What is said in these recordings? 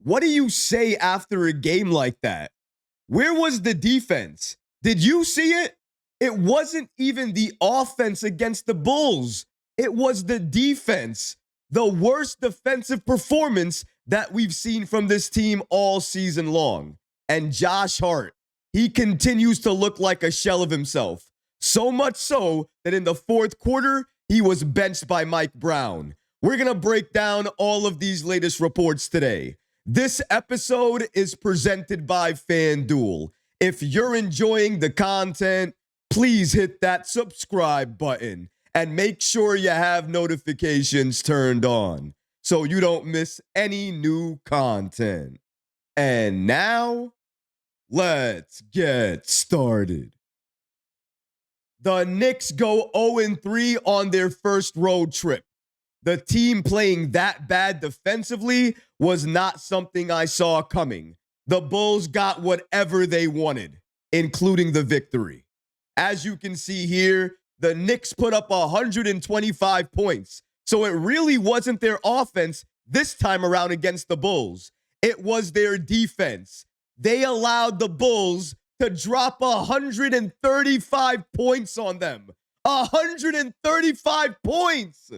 What do you say after a game like that? Where was the defense? Did you see it? It wasn't even the offense against the Bulls. It was the defense. The worst defensive performance that we've seen from this team all season long. And Josh Hart, he continues to look like a shell of himself. So much so that in the fourth quarter, he was benched by Mike Brown. We're going to break down all of these latest reports today. This episode is presented by FanDuel. If you're enjoying the content, please hit that subscribe button and make sure you have notifications turned on so you don't miss any new content. And now, let's get started. The Knicks go 0-3 on their first road trip. The team playing that bad defensively was not something I saw coming. The Bulls got whatever they wanted, including the victory. As you can see here, the Knicks put up 125 points. So it really wasn't their offense this time around against the Bulls. It was their defense. They allowed the Bulls to drop 135 points on them. 135 points!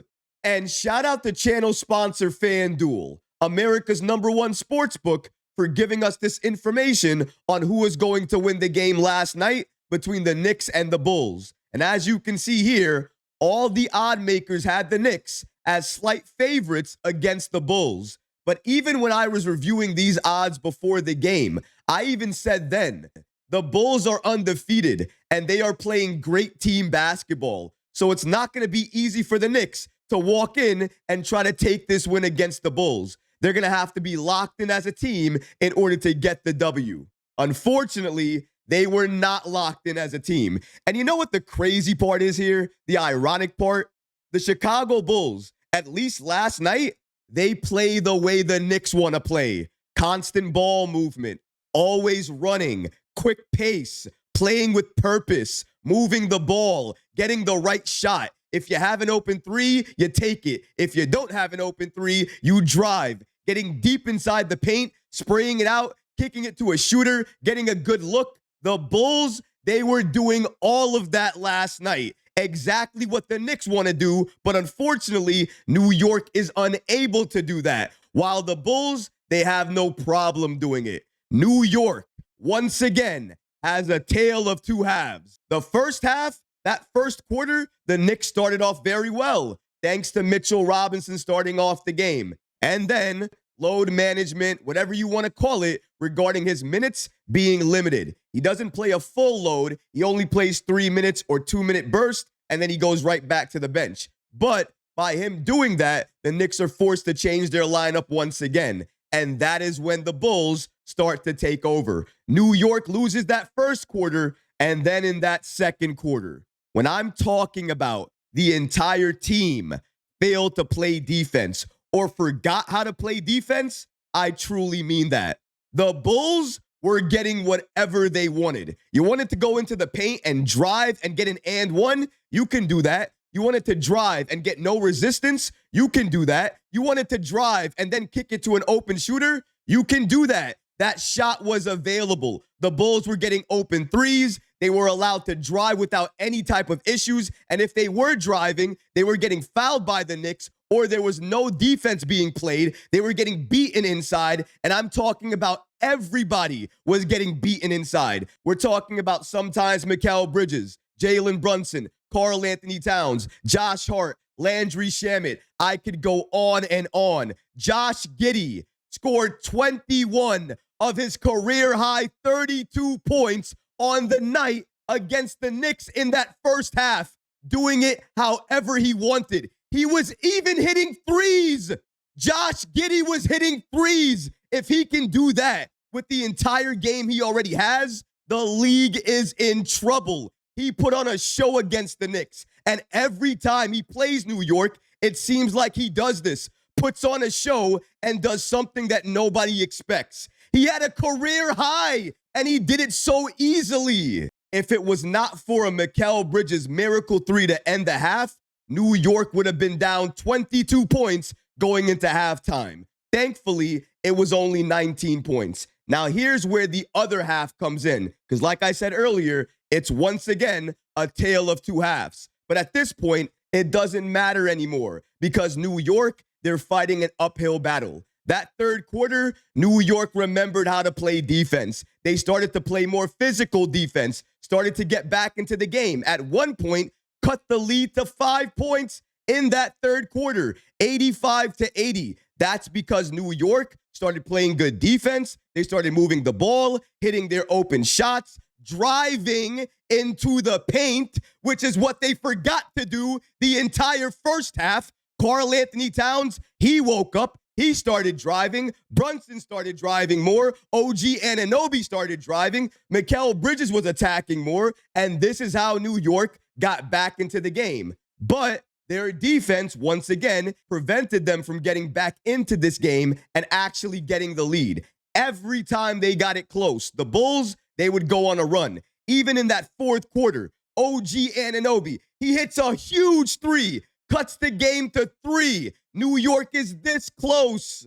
And shout out to channel sponsor FanDuel, America's #1 sportsbook, for giving us this information on who is going to win the game last night between the Knicks and the Bulls. And as you can see here, all the odd makers had the Knicks as slight favorites against the Bulls. But even when I was reviewing these odds before the game, I even said then, the Bulls are undefeated and they are playing great team basketball. So it's not going to be easy for the Knicks to walk in and try to take this win against the Bulls. They're going to have to be locked in as a team in order to get the W. Unfortunately, they were not locked in as a team. And you know what the crazy part is here? The ironic part? The Chicago Bulls, at least last night, they play the way the Knicks want to play. Constant ball movement, always running, quick pace, playing with purpose, moving the ball, getting the right shot. If you have an open three, you take it. If you don't have an open three, you drive. Getting deep inside the paint, spraying it out, kicking it to a shooter, getting a good look. The Bulls, they were doing all of that last night. Exactly what the Knicks want to do, but unfortunately, New York is unable to do that. While the Bulls, they have no problem doing it. New York, once again, has a tale of two halves. The first half, that first quarter, the Knicks started off very well, thanks to Mitchell Robinson starting off the game. And then load management, whatever you want to call it, regarding his minutes being limited. He doesn't play a full load. He only plays 3 minutes or 2-minute burst, and then he goes right back to the bench. But by him doing that, the Knicks are forced to change their lineup once again. And that is when the Bulls start to take over. New York loses that first quarter, and then in that second quarter, when I'm talking about the entire team failed to play defense or forgot how to play defense, I truly mean that. The Bulls were getting whatever they wanted. You wanted to go into the paint and drive and get an and one? You can do that. You wanted to drive and get no resistance? You can do that. You wanted to drive and then kick it to an open shooter? You can do that. That shot was available. The Bulls were getting open threes. They were allowed to drive without any type of issues. And if they were driving, they were getting fouled by the Knicks, or there was no defense being played. They were getting beaten inside. And I'm talking about everybody was getting beaten inside. We're talking about sometimes Mikal Bridges, Jalen Brunson, Karl-Anthony Towns, Josh Hart, Landry Shamet. I could go on and on. Josh Giddey scored 21 of his career-high 32 points on the night against the Knicks in that first half, doing it however he wanted. He was even hitting threes. Josh Giddey was hitting threes. If he can do that with the entire game he already has, the league is in trouble. He put on a show against the Knicks, and every time he plays New York, it seems like he does this, puts on a show and does something that nobody expects. He had a career high, and he did it so easily. If it was not for a Mikal Bridges miracle three to end the half, New York would have been down 22 points going into halftime. Thankfully, it was only 19 points. Now, here's where the other half comes in, because like I said earlier, it's once again a tale of two halves. But at this point, it doesn't matter anymore because New York, they're fighting an uphill battle. That third quarter, New York remembered how to play defense. They started to play more physical defense, started to get back into the game. At one point, cut the lead to 5 points in that third quarter, 85-80. That's because New York started playing good defense. They started moving the ball, hitting their open shots, driving into the paint, which is what they forgot to do the entire first half. Karl-Anthony Towns, he woke up. He started driving. Brunson started driving more. OG Anunoby started driving. Mikal Bridges was attacking more. And this is how New York got back into the game. But their defense, once again, prevented them from getting back into this game and actually getting the lead. Every time they got it close, the Bulls, they would go on a run. Even in that fourth quarter, OG Anunoby, he hits a huge three, cuts the game to 3. New York is this close,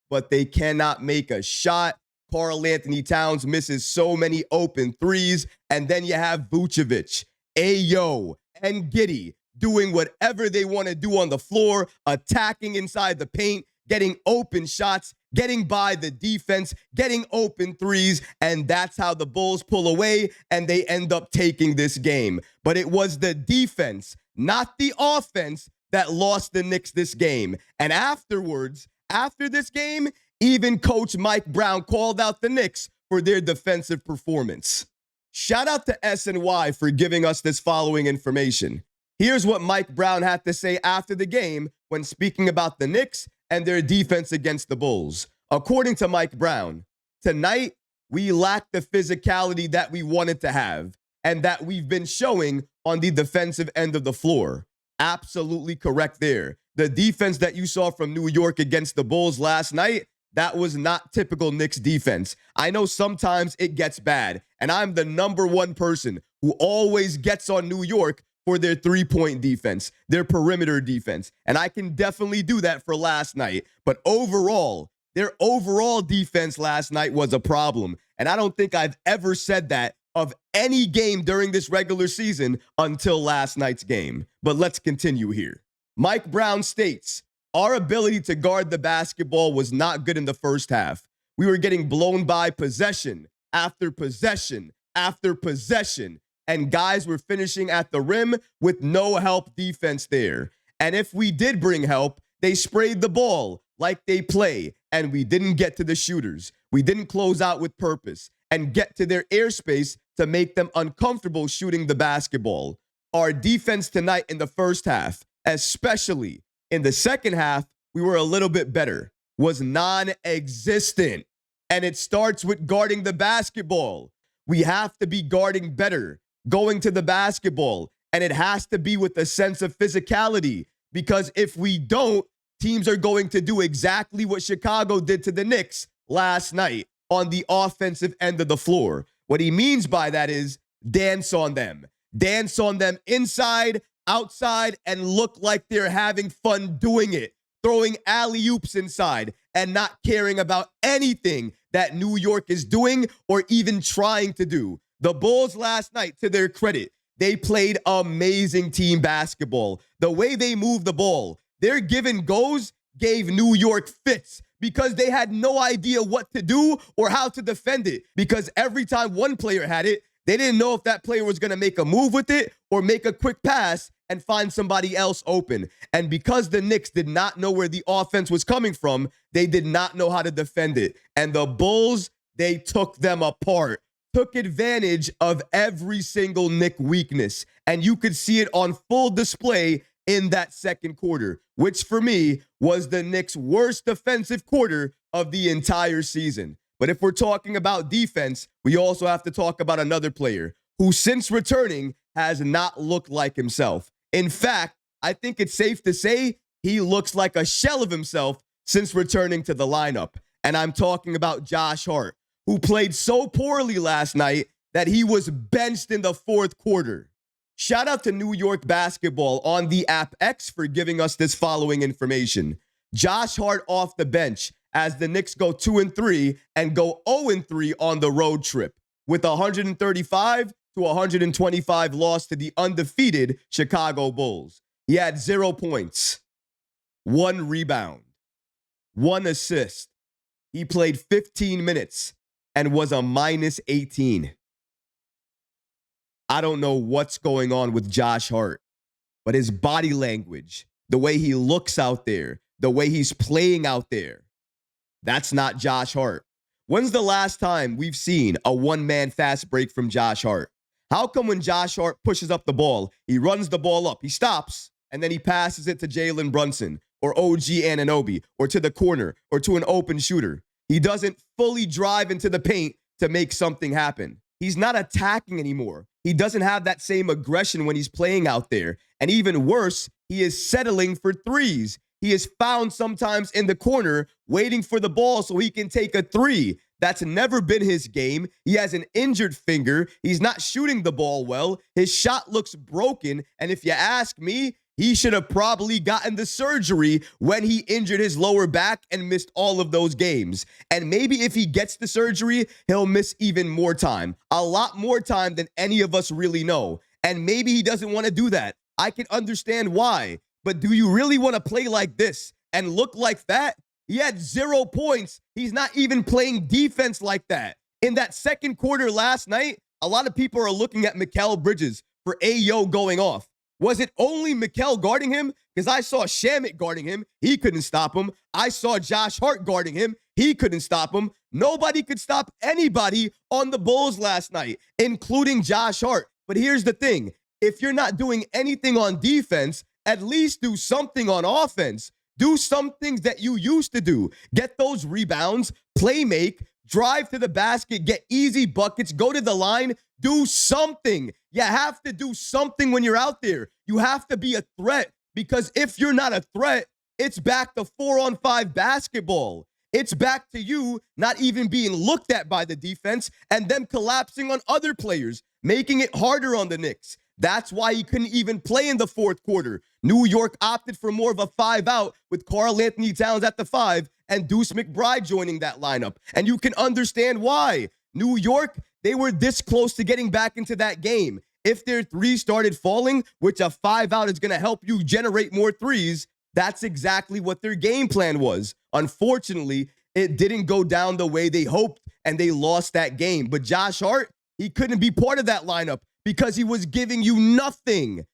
but they cannot make a shot. Karl-Anthony Towns misses so many open threes, and then you have Vucevic, Ayo, and Giddey doing whatever they want to do on the floor, attacking inside the paint, getting open shots, getting by the defense, getting open threes, and that's how the Bulls pull away, and they end up taking this game. But it was the defense, not the offense, that lost the Knicks this game. And afterwards, after this game, even Coach Mike Brown called out the Knicks for their defensive performance. Shout out to SNY for giving us this following information. Here's what Mike Brown had to say after the game when speaking about the Knicks and their defense against the Bulls. According to Mike Brown, tonight, we lacked the physicality that we wanted to have and that we've been showing on the defensive end of the floor. Absolutely correct there. The defense that you saw from New York against the Bulls last night, that was not typical Knicks defense. I know sometimes it gets bad, and I'm the number one person who always gets on New York for their three-point defense, their perimeter defense, and I can definitely do that for last night. But overall, their overall defense last night was a problem, and I don't think I've ever said that of any game during this regular season until last night's game. But let's continue here. Mike Brown states, our ability to guard the basketball was not good in the first half. We were getting blown by possession after possession after possession, and guys were finishing at the rim with no help defense there. And if we did bring help, they sprayed the ball like they play, and we didn't get to the shooters. We didn't close out with purpose and get to their airspace to make them uncomfortable shooting the basketball. Our defense tonight in the first half, especially in the second half, we were a little bit better, was non-existent. And it starts with guarding the basketball. We have to be guarding better, going to the basketball, and it has to be with a sense of physicality, because if we don't, teams are going to do exactly what Chicago did to the Knicks last night on the offensive end of the floor. What he means by that is dance on them. Dance on them inside, outside, and look like they're having fun doing it. Throwing alley-oops inside and not caring about anything that New York is doing or even trying to do. The Bulls last night, to their credit, they played amazing team basketball. The way they moved the ball, their give and goes gave New York fits because they had no idea what to do or how to defend it, because every time one player had it, they didn't know if that player was going to make a move with it or make a quick pass and find somebody else open. And because the Knicks did not know where the offense was coming from, they did not know how to defend it. And the Bulls, they took them apart, took advantage of every single Knick weakness. And you could see it on full display in that second quarter, which for me was the Knicks' worst defensive quarter of the entire season. But if we're talking about defense, we also have to talk about another player who, since returning, has not looked like himself. In fact, I think it's safe to say he looks like a shell of himself since returning to the lineup. And I'm talking about Josh Hart, who played so poorly last night that he was benched in the fourth quarter. Shout out to New York basketball on the app X for giving us this following information. Josh Hart off the bench as the Knicks go 2-3 and go 0-3 on the road trip with 135 to 125 loss to the undefeated Chicago Bulls. He had 0 points, 1 rebound, 1 assist. He played 15 minutes and was a minus 18. I don't know what's going on with Josh Hart, but his body language, the way he looks out there, the way he's playing out there, that's not Josh Hart. When's the last time we've seen a one-man fast break from Josh Hart? How come when Josh Hart pushes up the ball, he runs the ball up, he stops, and then he passes it to Jalen Brunson or OG Anunoby or to the corner or to an open shooter? He doesn't fully drive into the paint to make something happen. He's not attacking anymore. He doesn't have that same aggression when he's playing out there. And even worse, he is settling for threes. He is found sometimes in the corner waiting for the ball so he can take a three. That's never been his game. He has an injured finger. He's not shooting the ball well. His shot looks broken. And if you ask me, he should have probably gotten the surgery when he injured his lower back and missed all of those games. And maybe if he gets the surgery, he'll miss even more time, a lot more time than any of us really know. And maybe he doesn't want to do that. I can understand why. But do you really want to play like this and look like that? He had 0 points. He's not even playing defense like that. In that second quarter last night, a lot of people are looking at Mikal Bridges for Ayo going off. Was it only Mikal guarding him? Because I saw Shamet guarding him. He couldn't stop him. I saw Josh Hart guarding him. He couldn't stop him. Nobody could stop anybody on the Bulls last night, including Josh Hart. But here's the thing. If you're not doing anything on defense, at least do something on offense. Do some things that you used to do. Get those rebounds, play make, drive to the basket, get easy buckets, go to the line, do something. You have to do something when you're out there. You have to be a threat, because if you're not a threat, it's back to 4-on-5 basketball. It's back to you not even being looked at by the defense and them collapsing on other players, making it harder on the Knicks. That's why he couldn't even play in the fourth quarter. New York opted for more of a 5-out with Karl-Anthony Towns at the 5 and Deuce McBride joining that lineup. And you can understand why. New York, they were this close to getting back into that game. If their threes started falling, which a 5-out is going to help you generate more threes, that's exactly what their game plan was. Unfortunately, it didn't go down the way they hoped, and they lost that game. But Josh Hart, he couldn't be part of that lineup because he was giving you nothing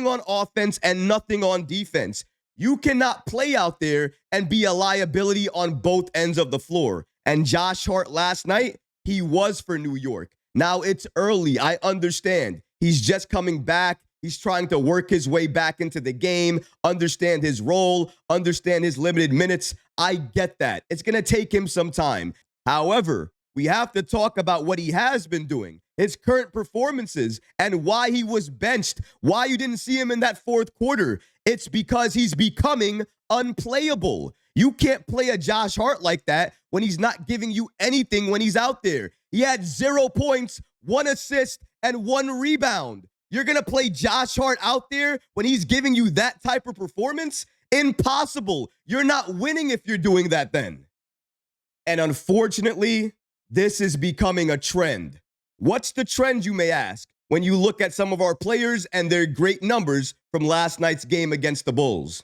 on offense and nothing on defense. You cannot play out there and be a liability on both ends of the floor. And Josh Hart last night, he was for New York. Now it's early. I understand. He's just coming back. He's trying to work his way back into the game, understand his role, understand his limited minutes. I get that. It's going to take him some time. However, we have to talk about what he has been doing, his current performances, and why he was benched, why you didn't see him in that fourth quarter. It's because he's becoming unplayable. You can't play a Josh Hart like that when he's not giving you anything when he's out there. He had 0 points, 1 assist, and 1 rebound. You're going to play Josh Hart out there when he's giving you that type of performance? Impossible. You're not winning if you're doing that then. And unfortunately, this is becoming a trend. What's the trend, you may ask, when you look at some of our players and their great numbers from last night's game against the Bulls?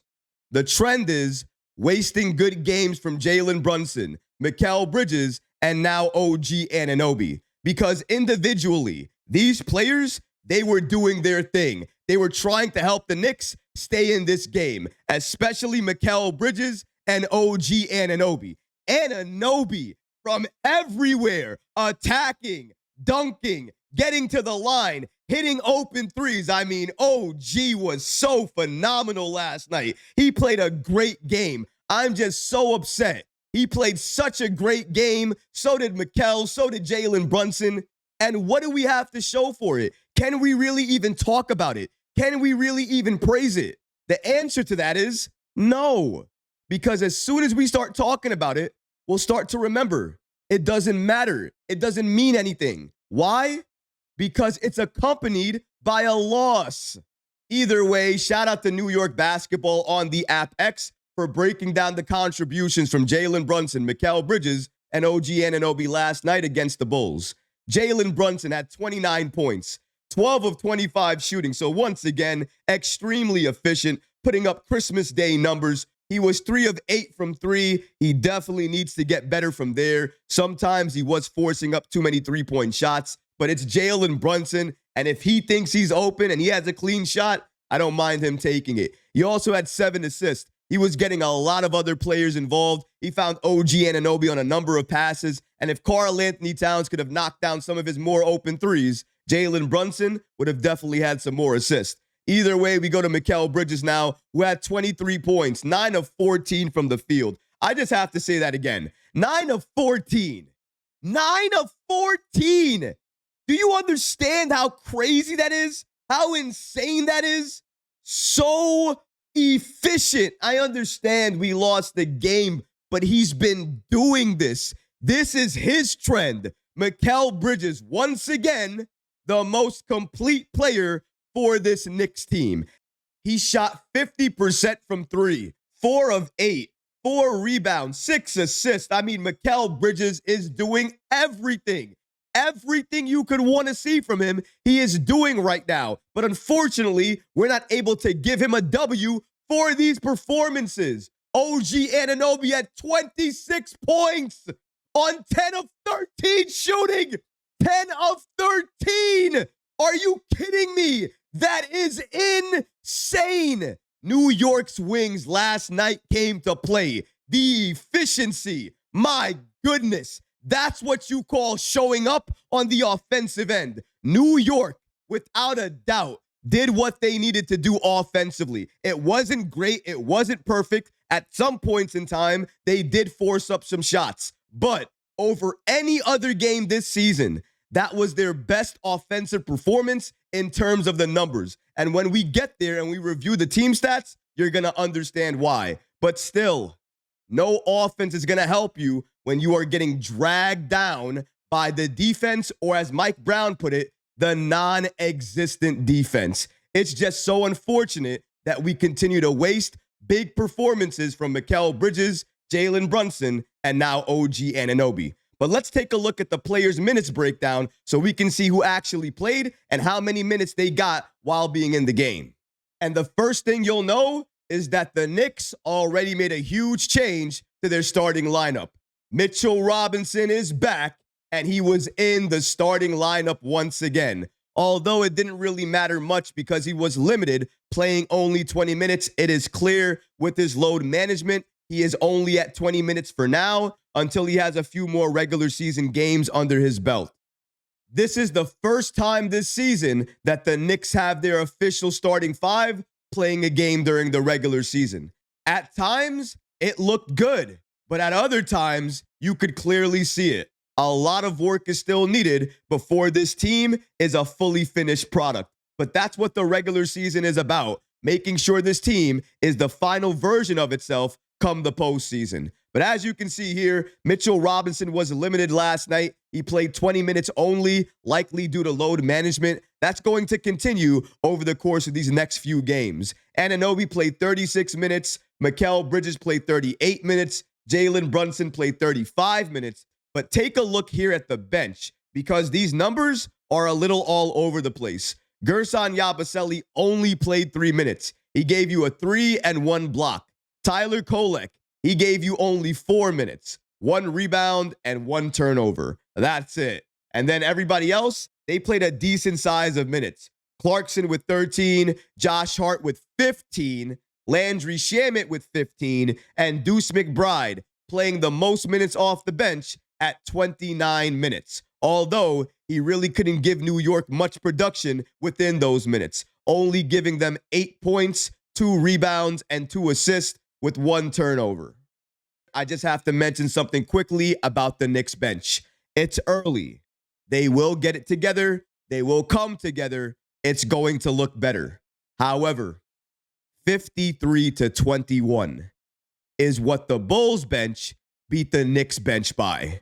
The trend is wasting good games from Jalen Brunson, Mikal Bridges, and now OG Anunoby. Because individually, these players, they were doing their thing. They were trying to help the Knicks stay in this game, especially Mikal Bridges and OG Anunoby. Anunoby from everywhere, attacking, dunking, getting to the line, hitting open threes. I mean, OG was so phenomenal last night. He played a great game. I'm just so upset. He played such a great game. So did Mikal. So did Jalen Brunson. And what do we have to show for it? Can we really even talk about it? Can we really even praise it? The answer to that is no. Because as soon as we start talking about it, we'll start to remember it doesn't matter. It doesn't mean anything. Why? Because it's accompanied by a loss. Either way, shout out to New York basketball on the app X for breaking down the contributions from Jalen Brunson, Mikal Bridges, and OG Anunoby last night against the Bulls. Jalen Brunson had 29 points, 12 of 25 shooting. So once again, extremely efficient, putting up Christmas Day numbers. He was 3 of 8 from 3. He definitely needs to get better from there. Sometimes he was forcing up too many three-point shots, but it's Jalen Brunson, and if he thinks he's open and he has a clean shot, I don't mind him taking it. He also had 7 assists. He was getting a lot of other players involved. He found OG Anunoby on a number of passes, and if Karl-Anthony Towns could have knocked down some of his more open threes, Jalen Brunson would have definitely had some more assists. Either way, we go to Mikal Bridges now, who had 23 points, 9 of 14 from the field. I just have to say that again. 9 of 14. 9 of 14. Do you understand how crazy that is? How insane that is? So efficient. I understand we lost the game, but he's been doing this. This is his trend. Mikal Bridges, once again, the most complete player for this Knicks team. He shot 50% from 3, 4 of 8, 4 rebounds, 6 assists. I mean, Mikal Bridges is doing everything. Everything you could want to see from him, he is doing right now. But unfortunately, we're not able to give him a W for these performances. OG Anunoby had 26 points on 10 of 13 shooting. 10 of 13. Are you kidding me? That is insane. New York's wings last night came to play. The efficiency. My goodness. That's what you call showing up on the offensive end. New York, without a doubt, did what they needed to do offensively. It wasn't great. It wasn't perfect. At some points in time, they did force up some shots. But over any other game this season, that was their best offensive performance in terms of the numbers. And when we get there and we review the team stats, you're going to understand why. But still, no offense is going to help you when you are getting dragged down by the defense, or as Mike Brown put it, the non-existent defense. It's just so unfortunate that we continue to waste big performances from Mikal Bridges, Jalen Brunson, and now OG Anunoby. But let's take a look at the players' minutes breakdown so we can see who actually played and how many minutes they got while being in the game. And the first thing you'll know is that the Knicks already made a huge change to their starting lineup. Mitchell Robinson is back, and he was in the starting lineup once again. Although it didn't really matter much because he was limited, playing only 20 minutes, it is clear with his load management, he is only at 20 minutes for now until he has a few more regular season games under his belt. This is the first time this season that the Knicks have their official starting 5 playing a game during the regular season. At times, it looked good, but at other times, you could clearly see it. A lot of work is still needed before this team is a fully finished product. But that's what the regular season is about, making sure this team is the final version of itself come the postseason. But as you can see here, Mitchell Robinson was limited last night. He played 20 minutes only, likely due to load management. That's going to continue over the course of these next few games. Anunoby played 36 minutes. Mikal Bridges played 38 minutes. Jalen Brunson played 35 minutes. But take a look here at the bench, because these numbers are a little all over the place. Gerson Yabusele only played 3 minutes. He gave you a 3 and 1 block. Tyler Kolek, he gave you only 4 minutes, 1 rebound and 1 turnover. That's it. And then everybody else, they played a decent size of minutes. Clarkson with 13, Josh Hart with 15, Landry Shamet with 15, and Deuce McBride playing the most minutes off the bench at 29 minutes. Although he really couldn't give New York much production within those minutes, only giving them 8 points, 2 rebounds, and 2 assists with 1 turnover. I just have to mention something quickly about the Knicks bench. It's early. They will get it together. They will come together. It's going to look better. However, 53-21 is what the Bulls bench beat the Knicks bench by.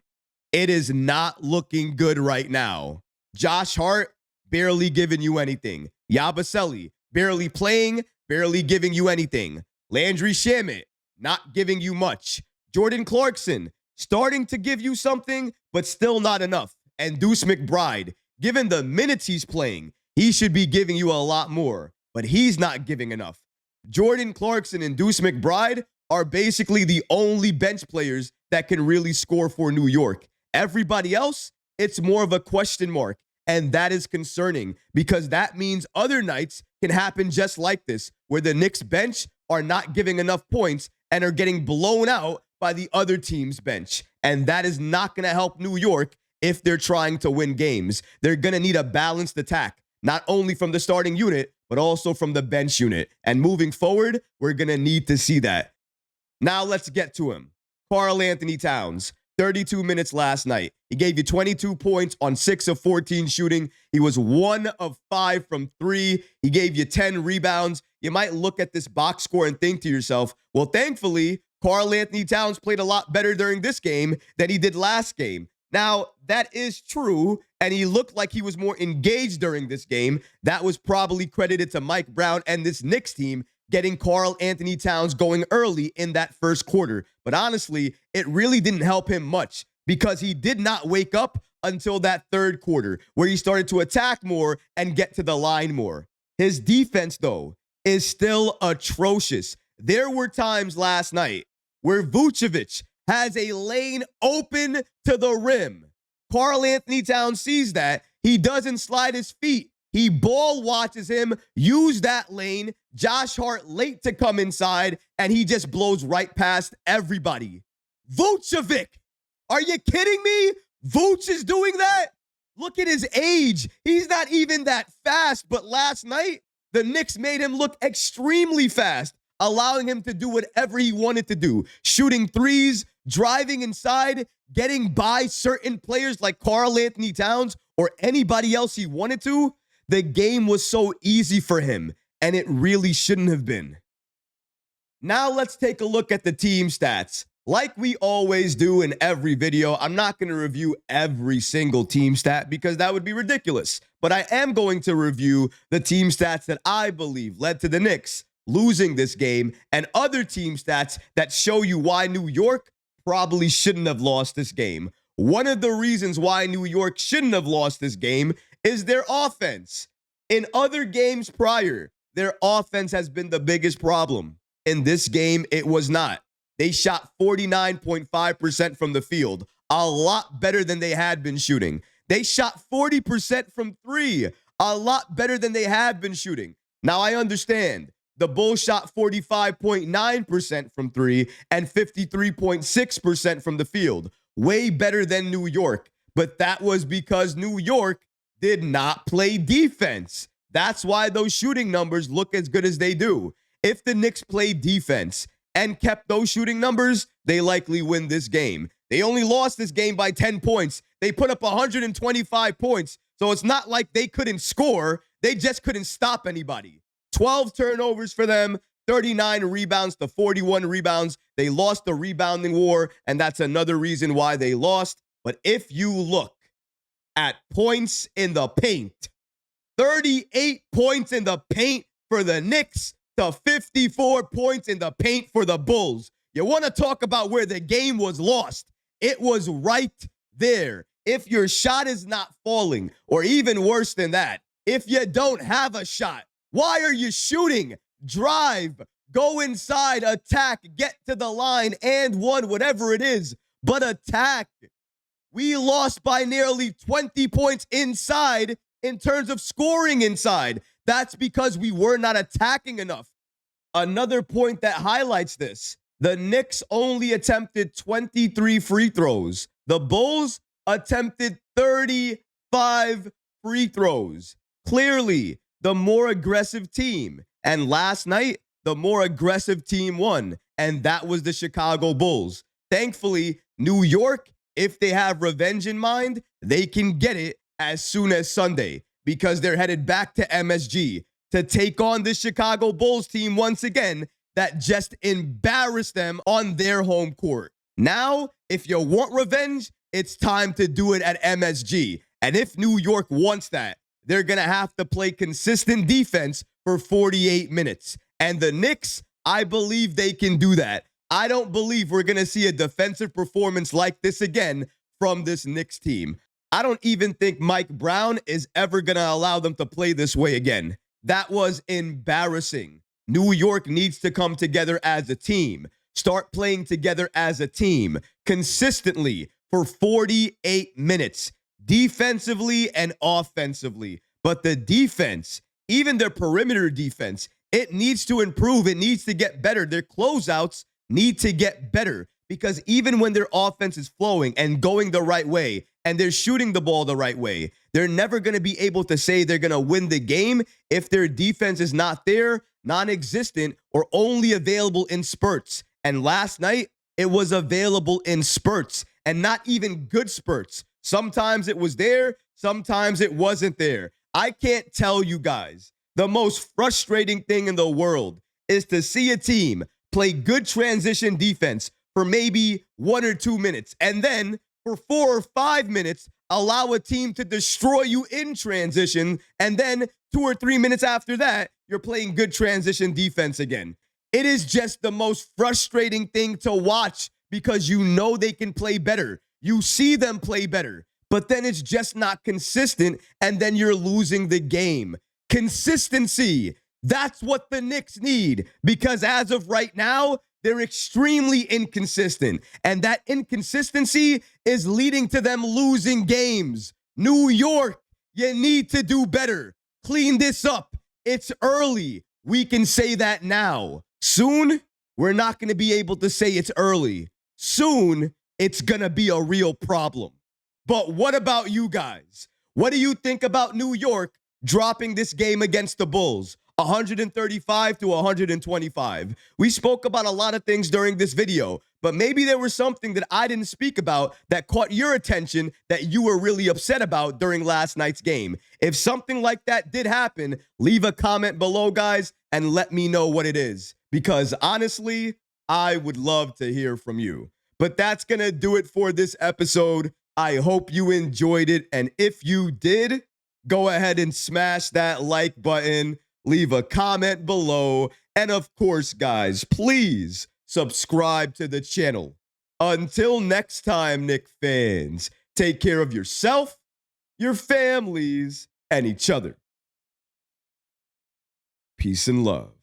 It is not looking good right now. Josh Hart, barely giving you anything. Yabusele, barely playing, barely giving you anything. Landry Shamet, not giving you much. Jordan Clarkson, starting to give you something, but still not enough. And Deuce McBride, given the minutes he's playing, he should be giving you a lot more, but he's not giving enough. Jordan Clarkson and Deuce McBride are basically the only bench players that can really score for New York. Everybody else, it's more of a question mark. And that is concerning because that means other nights can happen just like this, where the Knicks bench are not giving enough points and are getting blown out by the other team's bench. And that is not going to help New York if they're trying to win games. They're going to need a balanced attack, not only from the starting unit, but also from the bench unit. And moving forward, we're going to need to see that. Now let's get to him. Karl-Anthony Towns. 32 minutes last night. He gave you 22 points on 6 of 14 shooting. He was 1 of 5 from 3. He gave you 10 rebounds. You might look at this box score and think to yourself, well, thankfully, Karl-Anthony Towns played a lot better during this game than he did last game. Now, that is true, and he looked like he was more engaged during this game. That was probably credited to Mike Brown and this Knicks team getting Karl-Anthony Towns going early in that first quarter. But honestly, it really didn't help him much because he did not wake up until that third quarter where he started to attack more and get to the line more. His defense, though, is still atrocious. There were times last night where Vucevic has a lane open to the rim. Karl-Anthony Towns sees that. He doesn't slide his feet. He ball watches him use that lane. Josh Hart late to come inside, and he just blows right past everybody. Vucevic, are you kidding me? Vuce is doing that? Look at his age. He's not even that fast, but last night, the Knicks made him look extremely fast, allowing him to do whatever he wanted to do. Shooting threes, driving inside, getting by certain players like Karl-Anthony Towns or anybody else he wanted to. The game was so easy for him, and it really shouldn't have been. Now let's take a look at the team stats. Like we always do in every video, I'm not going to review every single team stat because that would be ridiculous. But I am going to review the team stats that I believe led to the Knicks losing this game and other team stats that show you why New York probably shouldn't have lost this game. One of the reasons why New York shouldn't have lost this game is their offense. In other games prior, their offense has been the biggest problem. In this game, it was not. They shot 49.5% from the field, a lot better than they had been shooting. They shot 40% from 3, a lot better than they had been shooting. Now, I understand. The Bulls shot 45.9% from 3 and 53.6% from the field. Way better than New York. But that was because New York did not play defense. That's why those shooting numbers look as good as they do. If the Knicks played defense and kept those shooting numbers, they likely win this game. They only lost this game by 10 points. They put up 125 points, so it's not like they couldn't score. They just couldn't stop anybody. 12 turnovers for them, 39 rebounds to 41 rebounds. They lost the rebounding war, and that's another reason why they lost. But if you look at points in the paint, 38 points in the paint for the Knicks to 54 points in the paint for the Bulls. You want to talk about where the game was lost? It was right there. If your shot is not falling, or even worse than that, if you don't have a shot, why are you shooting? Drive, go inside, attack, get to the line, and one, whatever it is, but attack. We lost by nearly 20 points inside in terms of scoring inside. That's because we were not attacking enough. Another point that highlights this, the Knicks only attempted 23 free throws. The Bulls attempted 35 free throws. Clearly, the more aggressive team. And last night, the more aggressive team won. And that was the Chicago Bulls. Thankfully, New York, if they have revenge in mind, they can get it as soon as Sunday because they're headed back to MSG to take on the Chicago Bulls team once again that just embarrassed them on their home court. Now, if you want revenge, it's time to do it at MSG. And if New York wants that, they're going to have to play consistent defense for 48 minutes. And the Knicks, I believe they can do that. I don't believe we're going to see a defensive performance like this again from this Knicks team. I don't even think Mike Brown is ever going to allow them to play this way again. That was embarrassing. New York needs to come together as a team. Start playing together as a team consistently for 48 minutes, defensively and offensively. But the defense, even their perimeter defense, it needs to improve. It needs to get better. Their closeouts need to get better because even when their offense is flowing and going the right way and they're shooting the ball the right way, they're never going to be able to say they're going to win the game if their defense is not there, non-existent, or only available in spurts. And last night, it was available in spurts and not even good spurts. Sometimes it was there, sometimes it wasn't there. I can't tell you guys, the most frustrating thing in the world is to see a team play good transition defense for maybe 1 or 2 minutes, and then for 4 or 5 minutes, allow a team to destroy you in transition, and then 2 or 3 minutes after that, you're playing good transition defense again. It is just the most frustrating thing to watch because you know they can play better. You see them play better, but then it's just not consistent, and then you're losing the game. Consistency. That's what the Knicks need because as of right now, they're extremely inconsistent, and that inconsistency is leading to them losing games. New York, you need to do better. Clean this up. It's early. We can say that now. Soon, we're not going to be able to say it's early. Soon, it's going to be a real problem. But what about you guys? What do you think about New York dropping this game against the Bulls? 135 to 125. We spoke about a lot of things during this video, but maybe there was something that I didn't speak about that caught your attention that you were really upset about during last night's game. If something like that did happen, leave a comment below, guys, and let me know what it is. Because honestly, I would love to hear from you. But that's going to do it for this episode. I hope you enjoyed it. And if you did, go ahead and smash that like button. Leave a comment below. And of course, guys, please subscribe to the channel. Until next time, Knicks fans, take care of yourself, your families, and each other. Peace and love.